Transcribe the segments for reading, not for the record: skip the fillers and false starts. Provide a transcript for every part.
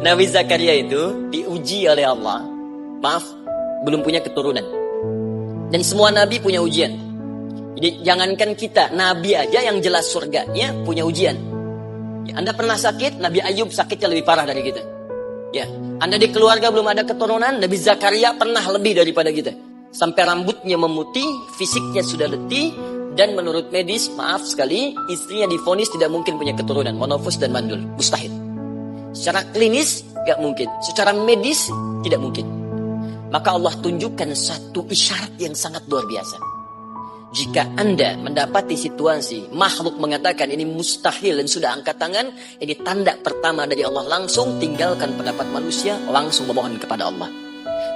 Nabi Zakaria itu diuji oleh Allah. Maaf, belum punya keturunan. Dan semua nabi punya ujian. Jadi jangankan kita, nabi aja yang jelas surganya punya ujian. Ya, Anda pernah sakit, Nabi Ayub sakitnya lebih parah dari kita. Ya, Anda di keluarga belum ada keturunan, Nabi Zakaria pernah lebih daripada kita. Sampai rambutnya memutih, fisiknya sudah letih, dan menurut medis, maaf sekali, istrinya divonis tidak mungkin punya keturunan, monofus dan mandul, mustahil. Secara klinis, gak mungkin. Secara medis, tidak mungkin. Maka Allah tunjukkan satu isyarat yang sangat luar biasa. Jika Anda mendapati situasi makhluk mengatakan ini mustahil dan sudah angkat tangan, ini tanda pertama dari Allah, langsung tinggalkan pendapat manusia, langsung memohon kepada Allah.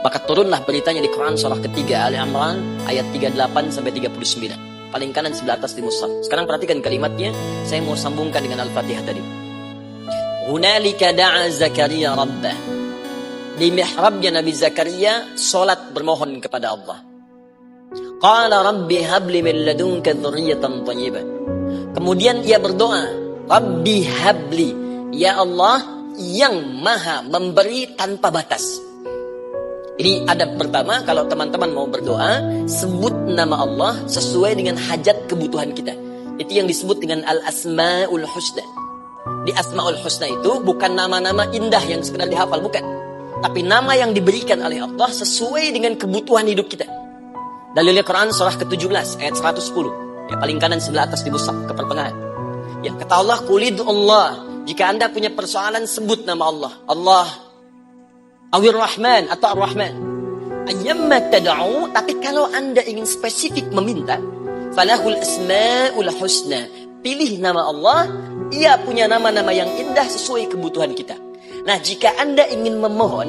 Maka turunlah beritanya di Quran surah ketiga Ali Imran ayat 38 sampai 39. Paling kanan sebelah atas di mushaf. Sekarang perhatikan kalimatnya, saya mau sambungkan dengan Al-Fatihah tadi. Hunalika da'a Zakaria rabbah. Di mihrabnya Nabi Zakaria salat bermohon kepada Allah. Qala rabbi habli min ladunka dzurriyyatan thayyibah. Kemudian ia berdoa, Rabbi habli, ya Allah yang maha memberi tanpa batas. Ini adab pertama, kalau teman-teman mau berdoa, sebut nama Allah sesuai dengan hajat kebutuhan kita. Itu yang disebut dengan al-asma'ul husna. Di asma'ul husna itu bukan nama-nama indah yang sekedar dihafal, bukan. Tapi nama yang diberikan oleh Allah sesuai dengan kebutuhan hidup kita. Dalilnya Quran surah ke-17 ayat 110. Ya, paling kanan sebelah atas di mushaf ke pertengahan. Ya, kata Allah, qulid Allah. Jika Anda punya persoalan, sebut nama Allah. Allah Awir Rahman atau Ar-Rahman. Ayyamma tad'u, tapi kalau Anda ingin spesifik meminta, falahul asmaul husna. Pilih nama Allah, ia punya nama-nama yang indah sesuai kebutuhan kita. Nah, jika Anda ingin memohon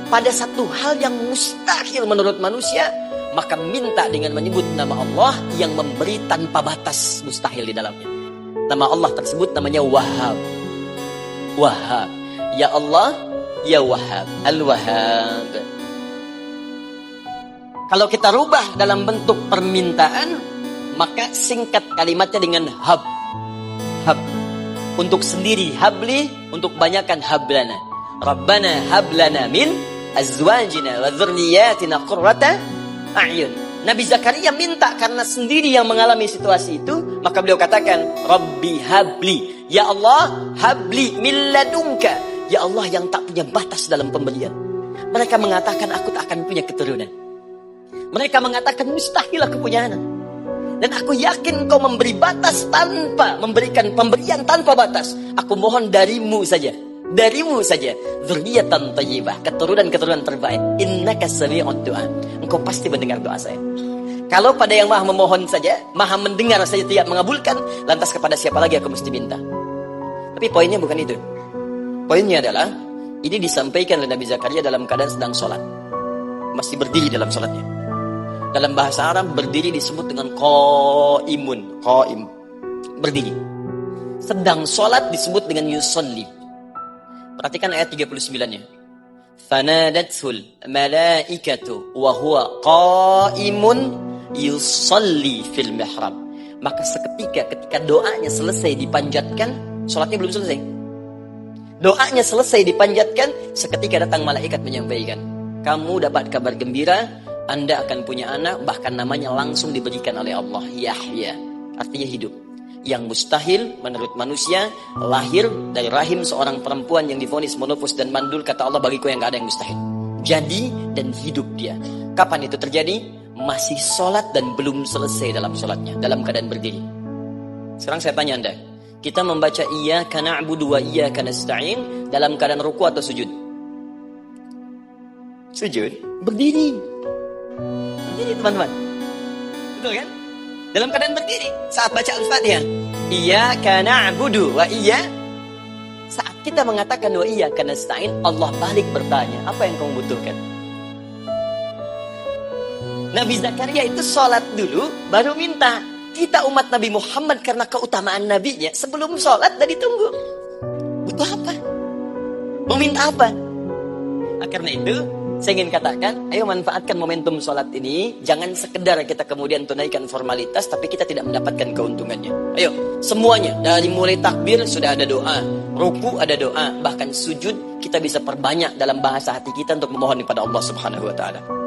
pada satu hal yang mustahil menurut manusia, maka minta dengan menyebut nama Allah yang memberi tanpa batas, mustahil di dalamnya. Nama Allah tersebut namanya Wahhab. Wahhab. Ya Allah, Ya Wahhab, Al-Wahhab. Kalau kita rubah dalam bentuk permintaan, maka singkat kalimatnya dengan hab. Hab. Untuk sendiri habli, untuk banyakkan hablana. Rabbana hablana min azwajina wa dzurriyyatina qurrata a'yun. Nabi Zakaria minta karena sendiri yang mengalami situasi itu, maka beliau katakan, Rabbi habli, ya Allah habli min ladunka, ya Allah yang tak punya batas dalam pemberian. Mereka mengatakan aku tak akan punya keturunan. Mereka mengatakan mustahil aku punya anak. Dan aku yakin kau memberi batas tanpa memberikan pemberian tanpa batas. Aku mohon darimu saja. Darimu saja. Dzurriyyatan thayyibah, keturunan-keturunan terbaik. Innaka sami'ud du'a. Engkau pasti mendengar doa saya. Kalau pada yang maha memohon saja, maha mendengar saja tidak mengabulkan, lantas kepada siapa lagi aku mesti minta? Tapi poinnya bukan itu. Poinnya adalah, ini disampaikan oleh Nabi Zakaria dalam keadaan sedang sholat. Masih berdiri dalam sholatnya. Dalam bahasa Arab, berdiri disebut dengan qaimun. Qaim. Berdiri. Sedang sholat disebut dengan yusolli. Perhatikan ayat 39-nya. Fanadathul malaikatu wa huwa qaimun yusolli fil mihrab. Maka ketika doanya selesai dipanjatkan, sholatnya belum selesai. Doanya selesai dipanjatkan, seketika datang malaikat menyampaikan, kamu dapat kabar gembira, Anda akan punya anak, bahkan namanya langsung diberikan oleh Allah, Yahya, artinya hidup. Yang mustahil menurut manusia, lahir dari rahim seorang perempuan yang divonis monofus dan mandul, kata Allah, bagiku yang gak ada yang mustahil. Jadi dan hidup dia. Kapan itu terjadi? Masih sholat dan belum selesai dalam sholatnya, dalam keadaan berdiri. Sekarang saya tanya Anda, kita membaca iyyaka na'budu wa iyyaka nasta'in dalam keadaan ruku atau sujud? Sujud, berdiri. Berdiri teman-teman. Betul kan? Dalam keadaan berdiri saat baca Al-Fatihah. Iyyaka na'budu wa iyyaka. Saat kita mengatakan wa iyyaka nasta'in, Allah balik bertanya, apa yang kamu butuhkan? Nabi Zakaria itu sholat dulu baru minta. Kita umat Nabi Muhammad karena keutamaan nabinya, sebelum sholat dah ditunggu. Butuh apa? Mau minta apa? Nah, karena itu Saya ingin katakan, ayo manfaatkan momentum sholat ini. Jangan sekedar kita kemudian tunaikan formalitas, tapi kita tidak mendapatkan keuntungannya. Ayo, semuanya. Dari mulai takbir sudah ada doa. Ruku ada doa. Bahkan sujud kita bisa perbanyak dalam bahasa hati kita untuk memohon kepada Allah Subhanahu wa ta'ala.